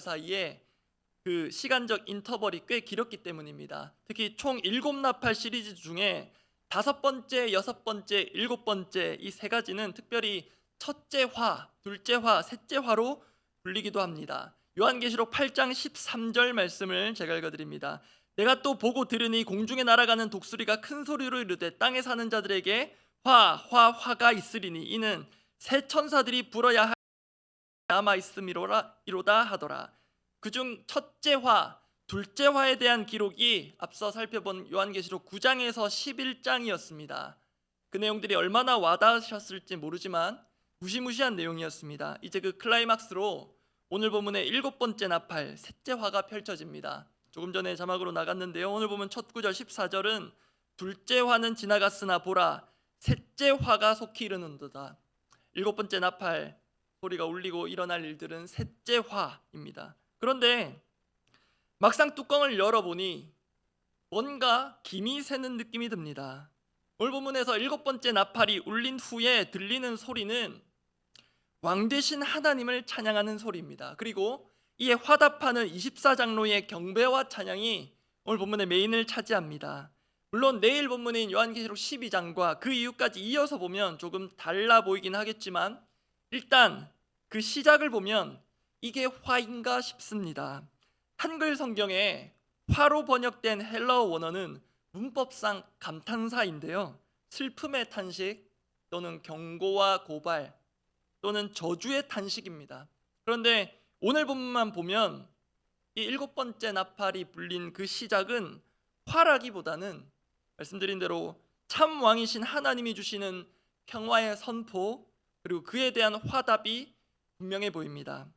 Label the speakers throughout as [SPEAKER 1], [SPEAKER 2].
[SPEAKER 1] 사이에 그 시간적 인터벌이 꽤 길었기 때문입니다. 특히 총 7나팔 시리즈 중에 5번째, 6번째, 7번째 이 세 가지는 특별히 첫째 화, 둘째 화, 셋째 화로 불리기도 합니다. 요한계시록 8장 13절 말씀을 제가 읽어드립니다. 내가 또 보고 들으니 공중에 날아가는 독수리가 큰 소리로 이르되 땅에 사는 자들에게 화가 있으리니 이는 새 천사들이 불어야 할 남아 있음이로다 하더라. 그중 첫째 화, 둘째 화에 대한 기록이 앞서 살펴본 요한계시록 9장에서 11장이었습니다. 그 내용들이 얼마나 와닿으셨을지 모르지만 무시무시한 내용이었습니다. 이제 그 클라이막스로 오늘 본문의 7번째 나팔, 셋째 화가 펼쳐집니다. 조금 전에 자막으로 나갔는데요. 오늘 보면 첫 구절 14절은 둘째 화는 지나갔으나 보라 셋째 화가 속히 이르는도다. 7번째 나팔 소리가 울리고 일어날 일들은 셋째 화입니다. 그런데 막상 뚜껑을 열어보니 뭔가 김이 새는 느낌이 듭니다. 오늘 본문에서 7번째 나팔이 울린 후에 들리는 소리는 왕 되신 하나님을 찬양하는 소리입니다. 그리고 이에 화답하는 24장로의 경배와 찬양이 오늘 본문의 메인을 차지합니다. 물론 내일 본문인 요한계시록 12장과 그 이후까지 이어서 보면 조금 달라 보이긴 하겠지만 일단 그 시작을 보면 이게 화인가 싶습니다. 한글 성경에 화로 번역된 헬라어 원어는 문법상 감탄사인데요, 슬픔의 탄식 또는 경고와 고발 또는 저주의 탄식입니다. 그런데 오늘 본문만 보면 이 7번째 나팔이 불린 그 시작은 화라기보다는 말씀드린 대로 참 왕이신 하나님이 주시는 평화의 선포 그리고 그에 대한 화답이 분명해 보입니다.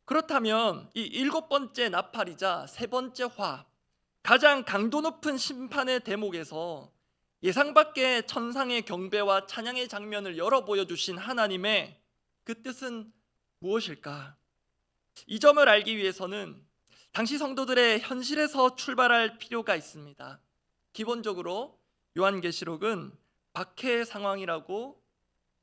[SPEAKER 1] 그렇다면 이 7번째 나팔이자 3번째 화, 가장 강도 높은 심판의 대목에서 예상 밖의 천상의 경배와 찬양의 장면을 열어 보여주신 하나님의 그 뜻은 무엇일까? 이 점을 알기 위해서는 당시 성도들의 현실에서 출발할 필요가 있습니다. 기본적으로 요한계시록은 박해 상황이라고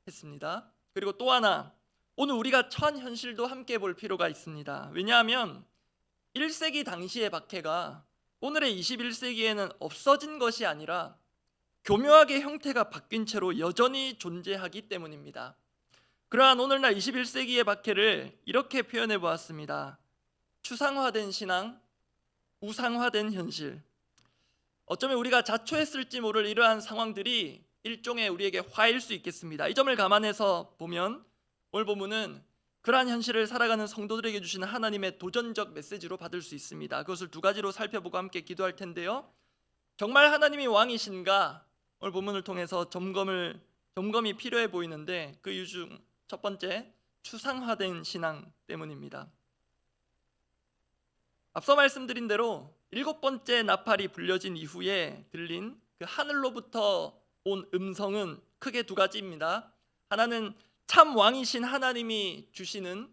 [SPEAKER 1] 했습니다. 그리고 또 하나, 오늘 우리가 처한 현실도 함께 볼 필요가 있습니다. 왜냐하면 1세기 당시의 박해가 오늘의 21세기에는 없어진 것이 아니라 교묘하게 형태가 바뀐 채로 여전히 존재하기 때문입니다. 그러한 오늘날 21세기의 박해를 이렇게 표현해 보았습니다. 추상화된 신앙, 우상화된 현실. 어쩌면 우리가 자초했을지 모를 이러한 상황들이 일종의 우리에게 화일 수 있겠습니다. 이 점을 감안해서 보면 오늘 본문은 그러한 현실을 살아가는 성도들에게 주시는 하나님의 도전적 메시지로 받을 수 있습니다. 그것을 두 가지로 살펴보고 함께 기도할 텐데요, 정말 하나님이 왕이신가? 오늘 본문을 통해서 점검이 필요해 보이는데 그 이유 중 첫 번째, 추상화된 신앙 때문입니다. 앞서 말씀드린 대로 7번째 나팔이 불려진 이후에 들린 그 하늘로부터 온 음성은 크게 두 가지입니다. 하나는 참 왕이신 하나님이 주시는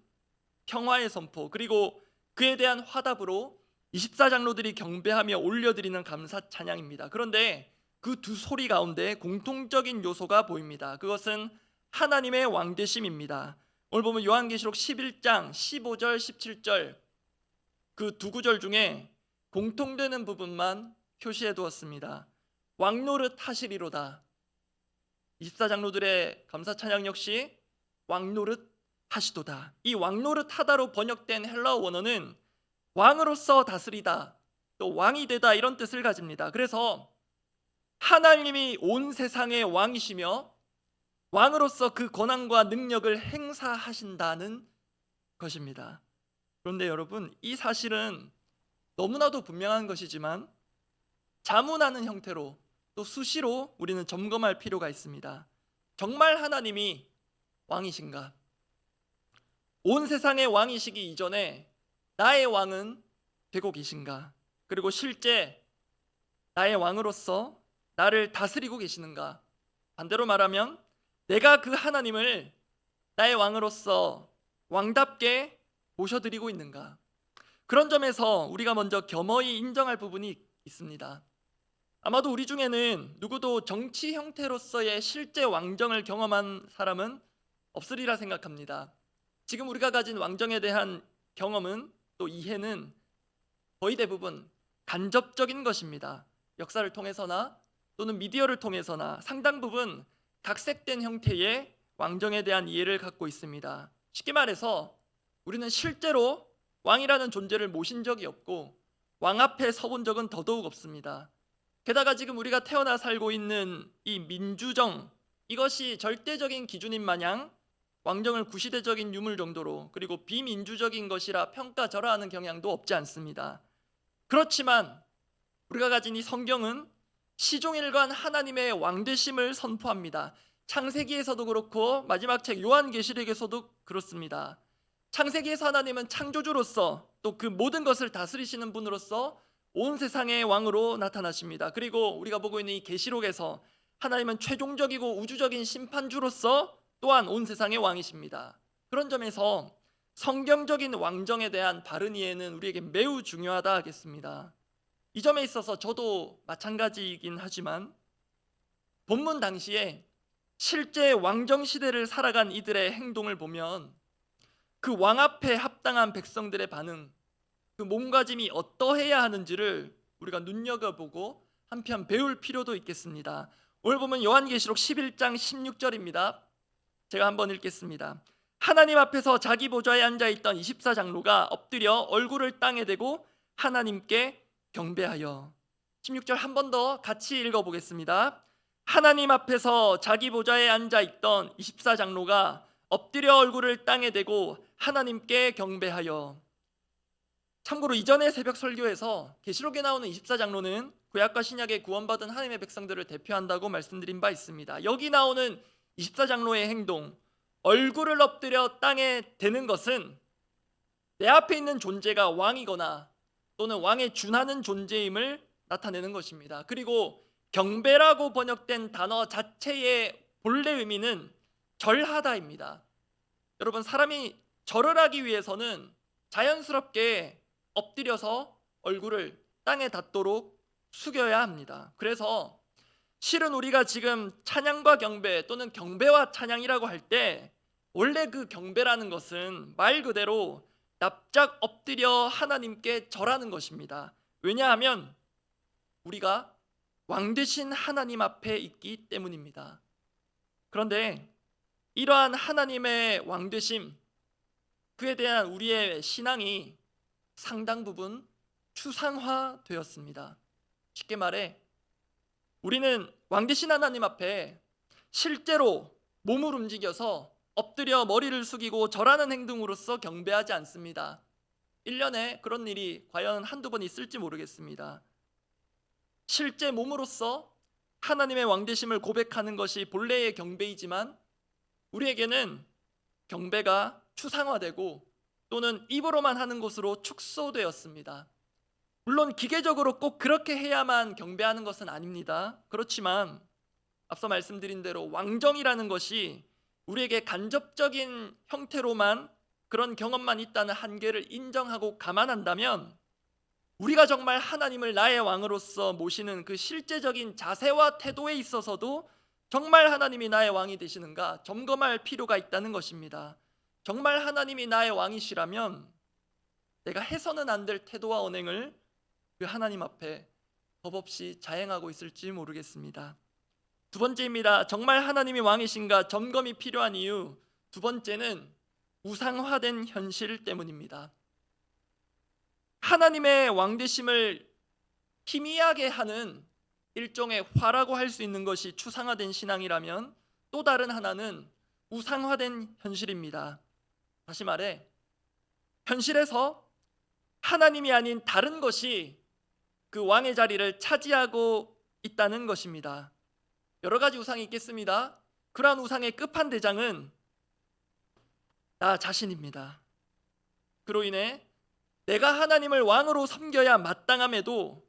[SPEAKER 1] 평화의 선포, 그리고 그에 대한 화답으로 24장로들이 경배하며 올려드리는 감사 찬양입니다. 그런데 그 두 소리 가운데 공통적인 요소가 보입니다. 그것은 하나님의 왕되심입니다. 오늘 보면 요한계시록 11장 15절 17절 그 두 구절 중에 공통되는 부분만 표시해 두었습니다. 왕노릇 하시리로다. 24장로들의 감사 찬양 역시 왕노릇 하시도다. 이 왕노릇 하다로 번역된 헬라어 원어는 왕으로서 다스리다, 또 왕이 되다 이런 뜻을 가집니다. 그래서 하나님이 온 세상의 왕이시며 왕으로서 그 권한과 능력을 행사하신다는 것입니다. 그런데 여러분, 이 사실은 너무나도 분명한 것이지만 자문하는 형태로 또 수시로 우리는 점검할 필요가 있습니다. 정말 하나님이 왕이신가? 온 세상의 왕이시기 이전에 나의 왕은 되고 계신가? 그리고 실제 나의 왕으로서 나를 다스리고 계시는가? 반대로 말하면 내가 그 하나님을 나의 왕으로서 왕답게 모셔드리고 있는가? 그런 점에서 우리가 먼저 겸허히 인정할 부분이 있습니다. 아마도 우리 중에는 누구도 정치 형태로서의 실제 왕정을 경험한 사람은 없으리라 생각합니다. 지금 우리가 가진 왕정에 대한 경험은 또 이해는 거의 대부분 간접적인 것입니다. 역사를 통해서나 또는 미디어를 통해서나 상당 부분 각색된 형태의 왕정에 대한 이해를 갖고 있습니다. 쉽게 말해서 우리는 실제로 왕이라는 존재를 모신 적이 없고 왕 앞에 서본 적은 더더욱 없습니다. 게다가 지금 우리가 태어나 살고 있는 이 민주정, 이것이 절대적인 기준인 마냥 왕정을 구시대적인 유물 정도로, 그리고 비민주적인 것이라 평가절하하는 경향도 없지 않습니다. 그렇지만 우리가 가진 이 성경은 시종일관 하나님의 왕되심을 선포합니다. 창세기에서도 그렇고 마지막 책 요한계시록에서도 그렇습니다. 창세기에서 하나님은 창조주로서 또 그 모든 것을 다스리시는 분으로서 온 세상의 왕으로 나타나십니다. 그리고 우리가 보고 있는 이 계시록에서 하나님은 최종적이고 우주적인 심판주로서 또한 온 세상의 왕이십니다. 그런 점에서 성경적인 왕정에 대한 바른 이해는 우리에게 매우 중요하다 하겠습니다. 이 점에 있어서 저도 마찬가지이긴 하지만 본문 당시에 실제 왕정 시대를 살아간 이들의 행동을 보면 그 왕 앞에 합당한 백성들의 반응, 그 몸가짐이 어떠해야 하는지를 우리가 눈여겨보고 한편 배울 필요도 있겠습니다. 오늘 보면 요한계시록 11장 16절입니다. 제가 한번 읽겠습니다. 하나님 앞에서 자기 보좌에 앉아있던 24장로가 엎드려 얼굴을 땅에 대고 하나님께 경배하여. 16절 한 번 더 같이 읽어보겠습니다. 하나님 앞에서 자기 보좌에 앉아있던 24장로가 엎드려 얼굴을 땅에 대고 하나님께 경배하여. 참고로 이전의 새벽 설교에서 계시록에 나오는 24장로는 구약과 신약에 구원받은 하나님의 백성들을 대표한다고 말씀드린 바 있습니다. 여기 나오는 24장로의 행동, 얼굴을 엎드려 땅에 대는 것은 내 앞에 있는 존재가 왕이거나 또는 왕에 준하는 존재임을 나타내는 것입니다. 그리고 경배라고 번역된 단어 자체의 본래 의미는 절하다입니다. 여러분, 사람이 절을 하기 위해서는 자연스럽게 엎드려서 얼굴을 땅에 닿도록 숙여야 합니다. 그래서 실은 우리가 지금 찬양과 경배 또는 경배와 찬양이라고 할 때 원래 그 경배라는 것은 말 그대로 납작 엎드려 하나님께 절하는 것입니다. 왜냐하면 우리가 왕 되신 하나님 앞에 있기 때문입니다. 그런데 이러한 하나님의 왕 되심, 그에 대한 우리의 신앙이 상당 부분 추상화되었습니다. 쉽게 말해 우리는 왕 되신 하나님 앞에 실제로 몸을 움직여서 엎드려 머리를 숙이고 절하는 행동으로서 경배하지 않습니다. 1년에 그런 일이 과연 한두 번 있을지 모르겠습니다. 실제 몸으로서 하나님의 왕되심을 고백하는 것이 본래의 경배이지만 우리에게는 경배가 추상화되고 또는 입으로만 하는 것으로 축소되었습니다. 물론 기계적으로 꼭 그렇게 해야만 경배하는 것은 아닙니다. 그렇지만 앞서 말씀드린 대로 왕정이라는 것이 우리에게 간접적인 형태로만 그런 경험만 있다는 한계를 인정하고 감안한다면 우리가 정말 하나님을 나의 왕으로서 모시는 그 실제적인 자세와 태도에 있어서도 정말 하나님이 나의 왕이 되시는가 점검할 필요가 있다는 것입니다. 정말 하나님이 나의 왕이시라면 내가 해서는 안 될 태도와 언행을 그 하나님 앞에 법없이 자행하고 있을지 모르겠습니다. 두 번째입니다. 정말 하나님이 왕이신가 점검이 필요한 이유, 두 번째는 우상화된 현실 때문입니다. 하나님의 왕되심을 희미하게 하는 일종의 화라고 할 수 있는 것이 추상화된 신앙이라면 또 다른 하나는 우상화된 현실입니다. 다시 말해 현실에서 하나님이 아닌 다른 것이 그 왕의 자리를 차지하고 있다는 것입니다. 여러 가지 우상이 있겠습니다. 그러한 우상의 끝판대장은 나 자신입니다. 그로 인해 내가 하나님을 왕으로 섬겨야 마땅함에도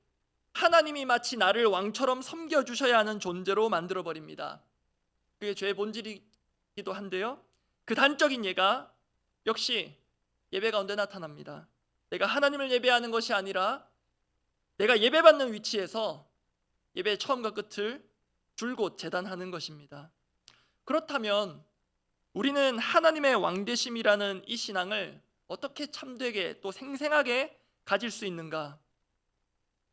[SPEAKER 1] 하나님이 마치 나를 왕처럼 섬겨주셔야 하는 존재로 만들어버립니다. 그게 죄의 본질이기도 한데요, 그 단적인 예가 역시 예배 가운데 나타납니다. 내가 하나님을 예배하는 것이 아니라 내가 예배받는 위치에서 예배의 처음과 끝을 줄곧 재단하는 것입니다. 그렇다면 우리는 하나님의 왕되심이라는 이 신앙을 어떻게 참되게 또 생생하게 가질 수 있는가?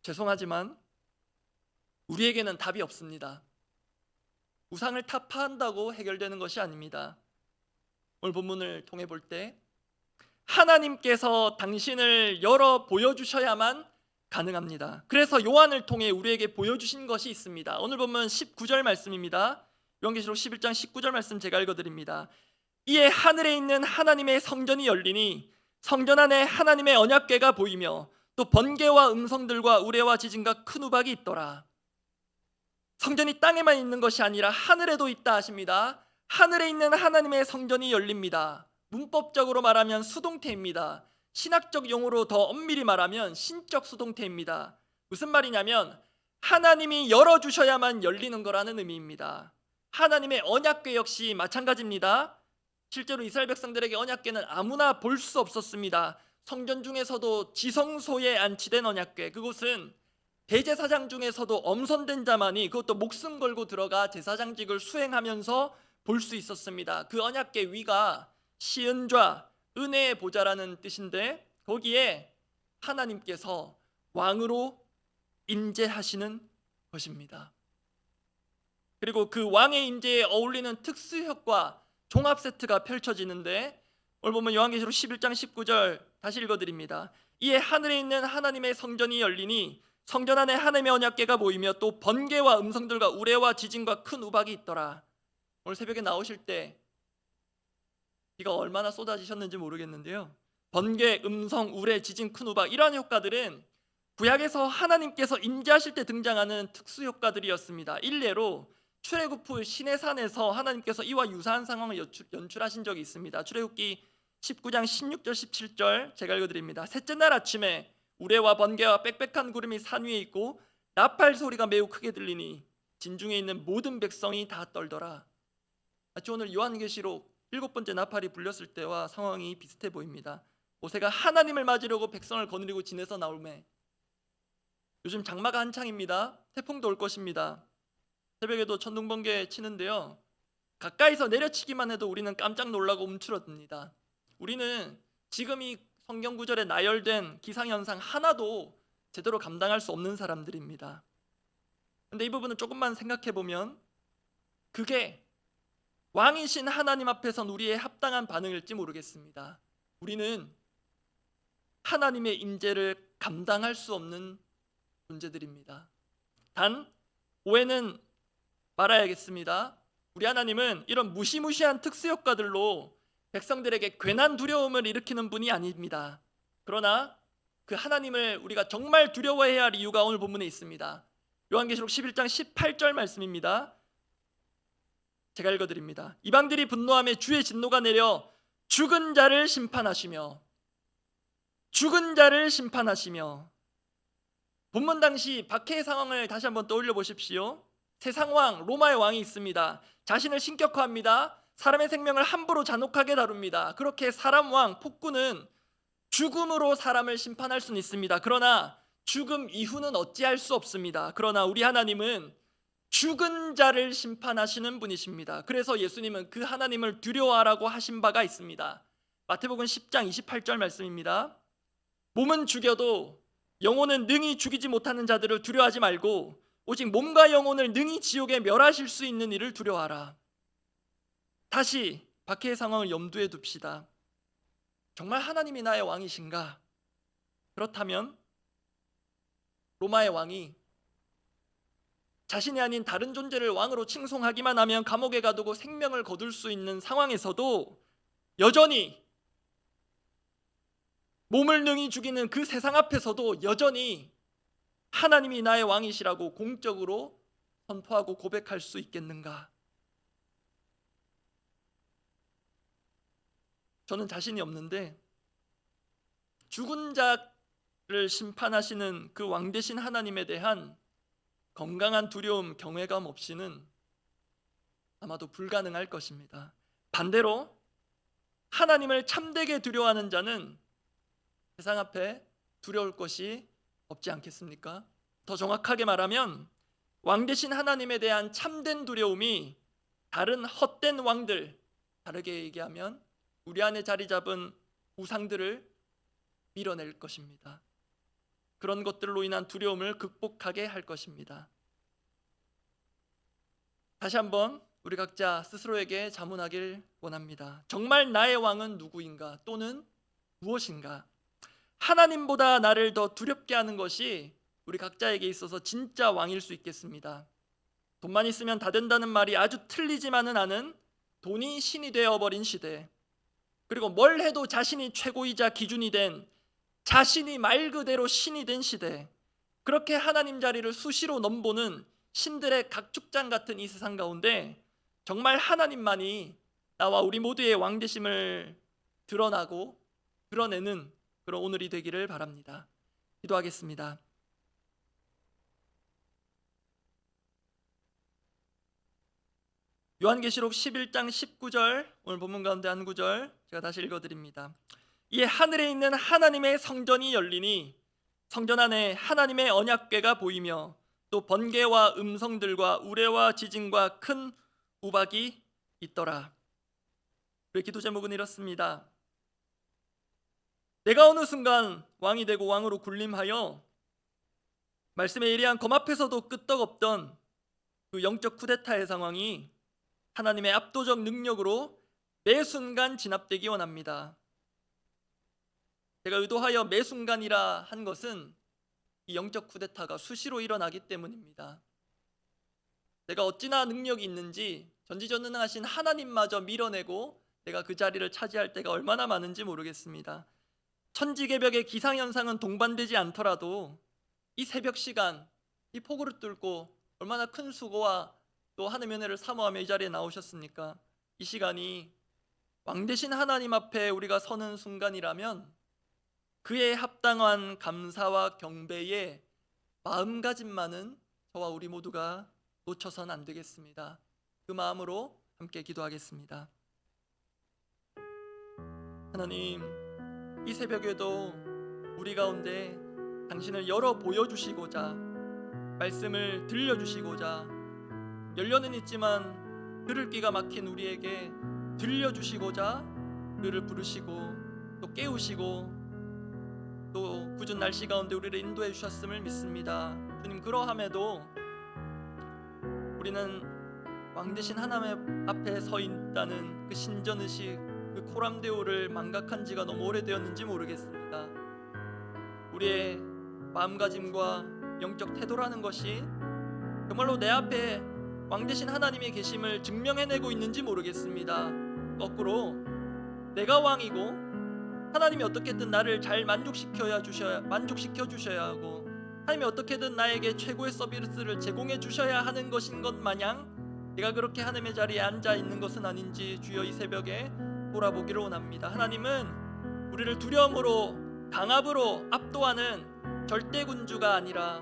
[SPEAKER 1] 죄송하지만 우리에게는 답이 없습니다. 우상을 타파한다고 해결되는 것이 아닙니다. 오늘 본문을 통해 볼 때 하나님께서 당신을 열어 보여주셔야만 가능합니다. 그래서 요한을 통해 우리에게 보여주신 것이 있습니다. 오늘 본문 19절 말씀입니다. 요한계시록 11장 19절 말씀 제가 읽어드립니다. 이에 하늘에 있는 하나님의 성전이 열리니 성전 안에 하나님의 언약궤가 보이며 또 번개와 음성들과 우레와 지진과 큰 우박이 있더라. 성전이 땅에만 있는 것이 아니라 하늘에도 있다 하십니다. 하늘에 있는 하나님의 성전이 열립니다. 문법적으로 말하면 수동태입니다. 신학적 용어로 더 엄밀히 말하면 신적 수동태입니다. 무슨 말이냐면 하나님이 열어주셔야만 열리는 거라는 의미입니다. 하나님의 언약궤 역시 마찬가지입니다. 실제로 이스라엘 백성들에게 언약궤는 아무나 볼 수 없었습니다. 성전 중에서도 지성소에 안치된 언약궤, 그곳은 대제사장 중에서도 엄선된 자만이, 그것도 목숨 걸고 들어가 제사장직을 수행하면서 볼 수 있었습니다. 그 언약궤 위가 시은좌, 은혜의 보좌라는 뜻인데 거기에 하나님께서 왕으로 임재하시는 것입니다. 그리고 그 왕의 임재에 어울리는 특수효과 종합 세트가 펼쳐지는데 오늘 보면 요한계시록 11장 19절 다시 읽어드립니다. 이에 하늘에 있는 하나님의 성전이 열리니 성전 안에 하나님의 언약궤가 보이며 또 번개와 음성들과 우레와 지진과 큰 우박이 있더라. 오늘 새벽에 나오실 때 비가 얼마나 쏟아지셨는지 모르겠는데요, 번개, 음성, 우레, 지진, 큰 우박, 이러한 효과들은 구약에서 하나님께서 임재하실 때 등장하는 특수 효과들이었습니다. 일례로 출애굽 후 시내산에서 하나님께서 이와 유사한 상황을 연출하신 적이 있습니다. 출애굽기 19장 16절 17절 제가 읽어드립니다. 셋째 날 아침에 우레와 번개와 빽빽한 구름이 산 위에 있고 나팔 소리가 매우 크게 들리니 진중에 있는 모든 백성이 다 떨더라. 마치 오늘 요한계시록 7번째 나팔이 불렸을 때와 상황이 비슷해 보입니다. 모세가 하나님을 맞으려고 백성을 거느리고 진에서 나오매. 요즘 장마가 한창입니다. 태풍도 올 것입니다. 새벽에도 천둥번개 치는데요, 가까이서 내려치기만 해도 우리는 깜짝 놀라고 움츠러듭니다. 우리는 지금 이 성경 구절에 나열된 기상현상 하나도 제대로 감당할 수 없는 사람들입니다. 그런데 이 부분은 조금만 생각해 보면 그게 왕이신 하나님 앞에선 우리의 합당한 반응일지 모르겠습니다. 우리는 하나님의 임재를 감당할 수 없는 존재들입니다. 단 오해는 말아야겠습니다. 우리 하나님은 이런 무시무시한 특수효과들로 백성들에게 괜한 두려움을 일으키는 분이 아닙니다. 그러나 그 하나님을 우리가 정말 두려워해야 할 이유가 오늘 본문에 있습니다. 요한계시록 11장 18절 말씀입니다. 제가 읽어드립니다. 이방들이 분노하며 주의 진노가 내려 죽은 자를 심판하시며 본문 당시 박해의 상황을 다시 한번 떠올려 보십시오. 세상왕 로마의 왕이 있습니다. 자신을 신격화합니다. 사람의 생명을 함부로 잔혹하게 다룹니다. 그렇게 사람 왕 폭군은 죽음으로 사람을 심판할 수는 있습니다. 그러나 죽음 이후는 어찌할 수 없습니다. 그러나 우리 하나님은 죽은 자를 심판하시는 분이십니다. 그래서 예수님은 그 하나님을 두려워하라고 하신 바가 있습니다. 마태복음 10장 28절 말씀입니다. 몸은 죽여도 영혼은 능히 죽이지 못하는 자들을 두려워하지 말고 오직 몸과 영혼을 능히 지옥에 멸하실 수 있는 이를 두려워하라. 다시 박해의 상황을 염두에 둡시다. 정말 하나님이 나의 왕이신가? 그렇다면 로마의 왕이 자신이 아닌 다른 존재를 왕으로 칭송하기만 하면 감옥에 가두고 생명을 거둘 수 있는 상황에서도 여전히 몸을 능히 죽이는 그 세상 앞에서도 여전히 하나님이 나의 왕이시라고 공적으로 선포하고 고백할 수 있겠는가? 저는 자신이 없는데 죽은 자를 심판하시는 그 왕 되신 하나님에 대한 건강한 두려움, 경외감 없이는 아마도 불가능할 것입니다. 반대로 하나님을 참되게 두려워하는 자는 세상 앞에 두려울 것이 없지 않겠습니까? 더 정확하게 말하면 왕 되신 하나님에 대한 참된 두려움이 다른 헛된 왕들, 다르게 얘기하면 우리 안에 자리 잡은 우상들을 밀어낼 것입니다. 그런 것들로 인한 두려움을 극복하게 할 것입니다. 다시 한번 우리 각자 스스로에게 자문하길 원합니다. 정말 나의 왕은 누구인가? 또는 무엇인가? 하나님보다 나를 더 두렵게 하는 것이 우리 각자에게 있어서 진짜 왕일 수 있겠습니다. 돈만 있으면 다 된다는 말이 아주 틀리지만은 않은 돈이 신이 되어버린 시대, 그리고 뭘 해도 자신이 최고이자 기준이 된, 자신이 말 그대로 신이 된 시대, 그렇게 하나님 자리를 수시로 넘보는 신들의 각축장 같은 이 세상 가운데 정말 하나님만이 나와 우리 모두의 왕되심을 드러나고 드러내는 그런 오늘이 되기를 바랍니다. 기도하겠습니다. 요한계시록 11장 19절, 오늘 본문 가운데 한 구절 제가 다시 읽어드립니다. 이에 하늘에 있는 하나님의 성전이 열리니 성전 안에 하나님의 언약궤가 보이며 또 번개와 음성들과 우레와 지진과 큰 우박이 있더라. 우리 기도 제목은 이렇습니다. 내가 어느 순간 왕이 되고 왕으로 군림하여 말씀에 예리한 검 앞에서도 끄떡없던 그 영적 쿠데타의 상황이 하나님의 압도적 능력으로 매 순간 진압되기 원합니다. 제가 의도하여 매 순간이라 한 것은 이 영적 쿠데타가 수시로 일어나기 때문입니다. 내가 어찌나 능력이 있는지 전지전능하신 하나님마저 밀어내고 내가 그 자리를 차지할 때가 얼마나 많은지 모르겠습니다. 천지개벽의 기상현상은 동반되지 않더라도 이 새벽 시간, 이 폭우를 뚫고 얼마나 큰 수고와 또 하나님의 은혜를 사모하며 이 자리에 나오셨습니까? 이 시간이 왕 되신 하나님 앞에 우리가 서는 순간이라면 그에 합당한 감사와 경배의 마음가짐만은 저와 우리 모두가 놓쳐선 안 되겠습니다. 그 마음으로 함께 기도하겠습니다. 하나님, 이 새벽에도 우리 가운데 당신을 열어 보여주시고자, 말씀을 들려주시고자, 열려는 있지만 들을 귀가 막힌 우리에게 들려주시고자 그를 부르시고 또 깨우시고 또 굳은 날씨 가운데 우리를 인도해 주셨음을 믿습니다. 주님, 그러함에도 우리는 왕 되신 하나님 앞에 서 있다는 그 신전의식, 그 코람데오를 망각한 지가 너무 오래되었는지 모르겠습니다. 우리의 마음가짐과 영적 태도라는 것이 정말로 내 앞에 왕 되신 하나님의 계심을 증명해내고 있는지 모르겠습니다. 거꾸로 내가 왕이고 하나님이 어떻게든 나를 잘 만족시켜 주셔야 하고 하나님이 어떻게든 나에게 최고의 서비스를 제공해 주셔야 하는 것인 것 마냥 내가 그렇게 하나님의 자리에 앉아 있는 것은 아닌지 주여 이 새벽에 돌아보기를 원합니다. 하나님은 우리를 두려움으로 강압으로 압도하는 절대 군주가 아니라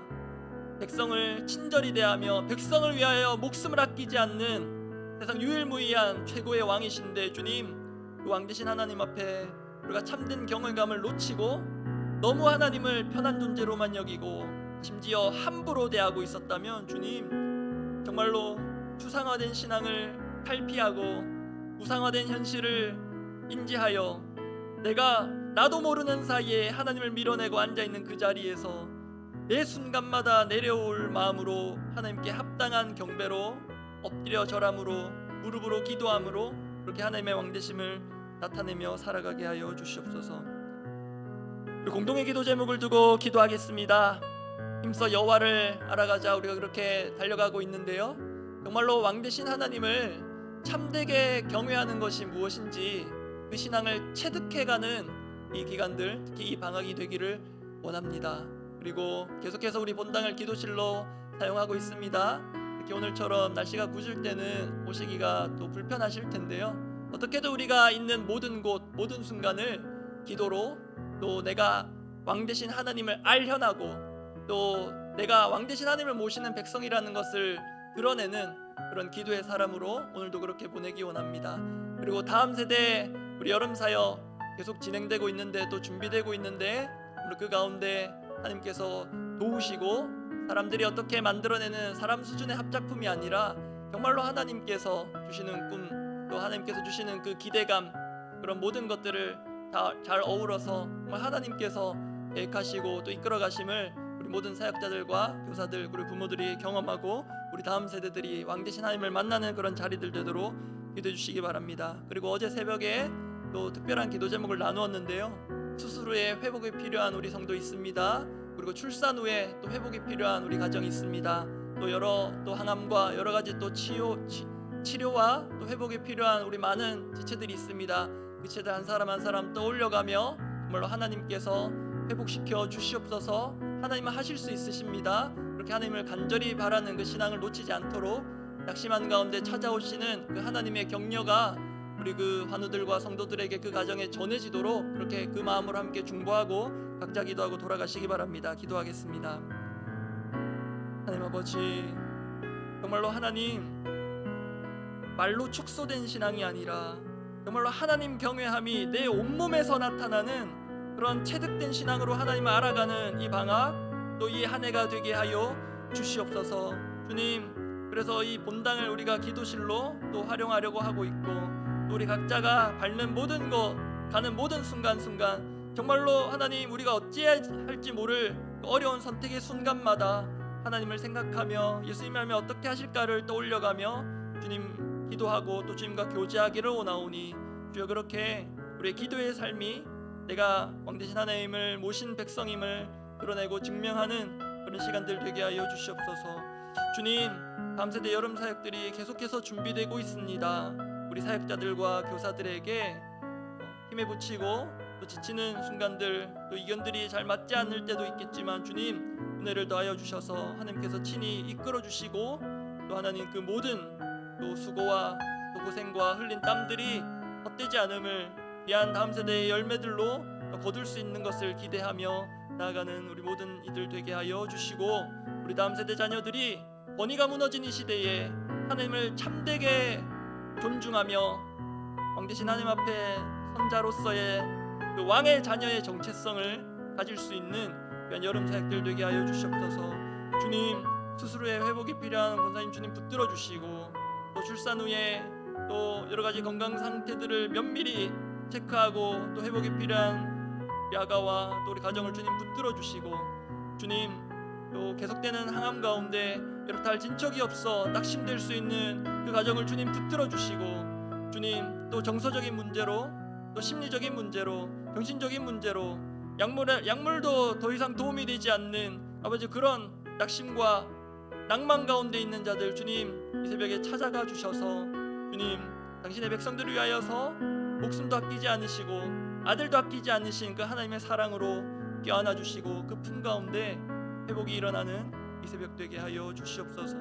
[SPEAKER 1] 백성을 친절히 대하며 백성을 위하여 목숨을 아끼지 않는 세상 유일무이한 최고의 왕이신데, 주님, 그 왕 되신 하나님 앞에 우리가 참된 경외감을 놓치고 너무 하나님을 편한 존재로만 여기고 심지어 함부로 대하고 있었다면 주님, 정말로 추상화된 신앙을 탈피하고 우상화된 현실을 인지하여 내가 나도 모르는 사이에 하나님을 밀어내고 앉아있는 그 자리에서 매 순간마다 내려올 마음으로 하나님께 합당한 경배로 엎드려 절함으로 무릎으로 기도함으로 그렇게 하나님의 왕되심을 나타내며 살아가게 하여 주시옵소서. 우리 공동의 기도 제목을 두고 기도하겠습니다. 힘써 여호와를 알아가자. 우리가 그렇게 달려가고 있는데요, 정말로 왕 되신 하나님을 참되게 경외하는 것이 무엇인지 그 신앙을 체득해가는 이 기간들, 특히 이 방학이 되기를 원합니다. 그리고 계속해서 우리 본당을 기도실로 사용하고 있습니다. 특히 오늘처럼 날씨가 궂을 때는 오시기가 또 불편하실 텐데요, 어떻게든 우리가 있는 모든 곳, 모든 순간을 기도로, 또 내가 왕 되신 하나님을 알현하고 또 내가 왕 되신 하나님을 모시는 백성이라는 것을 드러내는 그런 기도의 사람으로 오늘도 그렇게 보내기 원합니다. 그리고 다음 세대 우리 여름 사역 계속 진행되고 있는데 또 준비되고 있는데 오늘 그 가운데 하나님께서 도우시고 사람들이 어떻게 만들어내는 사람 수준의 합작품이 아니라 정말로 하나님께서 주시는 꿈, 또 하나님께서 주시는 그 기대감, 그런 모든 것들을 다 잘 어우러서 정말 하나님께서 계획하시고 또 이끌어 가심을 우리 모든 사역자들과 교사들 그리고 부모들이 경험하고 우리 다음 세대들이 왕 대신 하나님을 만나는 그런 자리들 되도록 기도해 주시기 바랍니다. 그리고 어제 새벽에 또 특별한 기도 제목을 나누었는데요. 수술 후에 회복이 필요한 우리 성도 있습니다. 그리고 출산 후에 또 회복이 필요한 우리 가정이 있습니다. 또 항암과 여러 가지 또 치료와 또 회복이 필요한 우리 많은 지체들이 있습니다. 그 지체들 한 사람 한 사람 떠올려가며 정말로 하나님께서 회복시켜 주시옵소서. 하나님은 하실 수 있으십니다. 그렇게 하나님을 간절히 바라는 그 신앙을 놓치지 않도록 낙심한 가운데 찾아오시는 그 하나님의 격려가 우리 그 환우들과 성도들에게 그 가정에 전해지도록 그렇게 그 마음으로 함께 중보하고 각자 기도하고 돌아가시기 바랍니다. 기도하겠습니다. 하나님 아버지, 정말로 하나님 말로 축소된 신앙이 아니라 정말로 하나님 경외함이 내 온몸에서 나타나는 그런 체득된 신앙으로 하나님을 알아가는 이 방학 또 이 한 해가 되게 하여 주시옵소서. 주님, 그래서 이 본당을 우리가 기도실로 또 활용하려고 하고 있고 또 우리 각자가 밟는 모든 것 가는 모든 순간순간 정말로 하나님 우리가 어찌해야 할지 모를 어려운 선택의 순간마다 하나님을 생각하며 예수님 하면 어떻게 하실까를 떠올려가며 주님 기도하고 또 주님과 교제하기를 원하오니 주여 그렇게 우리의 기도의 삶이 내가 왕대신 하나님을 모신 백성임을 드러내고 증명하는 그런 시간들 되게 하여 주시옵소서. 주님, 다음 세대 여름 사역들이 계속해서 준비되고 있습니다. 우리 사역자들과 교사들에게 힘에 부치고 또 지치는 순간들 또 의견들이 잘 맞지 않을 때도 있겠지만 주님 은혜를 더하여 주셔서 하나님께서 친히 이끌어 주시고 또 하나님 그 모든 또 수고와 또 고생과 흘린 땀들이 헛되지 않음을 귀한 다음 세대의 열매들로 거둘 수 있는 것을 기대하며 나아가는 우리 모든 이들 되게 하여 주시고 우리 다음 세대 자녀들이 권위가 무너진 이 시대에 하나님을 참되게 존중하며 왕 대신 하나님 앞에 선자로서의 그 왕의 자녀의 정체성을 가질 수 있는 귀한 여름 사역들 되게 하여 주시옵소서. 주님, 수술 후에 회복이 필요한 권사님 주님 붙들어 주시고 또 출산 후에 또 여러 가지 건강 상태들을 면밀히 체크하고 또 회복이 필요한 우리 아가와 또 우리 가정을 주님 붙들어 주시고 주님 또 계속되는 항암 가운데 이렇다 할 진척이 없어 낙심될 수 있는 그 가정을 주님 붙들어 주시고 주님 또 정서적인 문제로 또 심리적인 문제로 정신적인 문제로 약물도 더 이상 도움이 되지 않는 아버지 그런 낙심과 낭만 가운데 있는 자들 주님 이 새벽에 찾아가 주셔서 주님 당신의 백성들을 위하여서 목숨도 아끼지 않으시고 아들도 아끼지 않으신 그 하나님의 사랑으로 껴안아 주시고 그 품 가운데 회복이 일어나는 이 새벽 되게 하여 주시옵소서.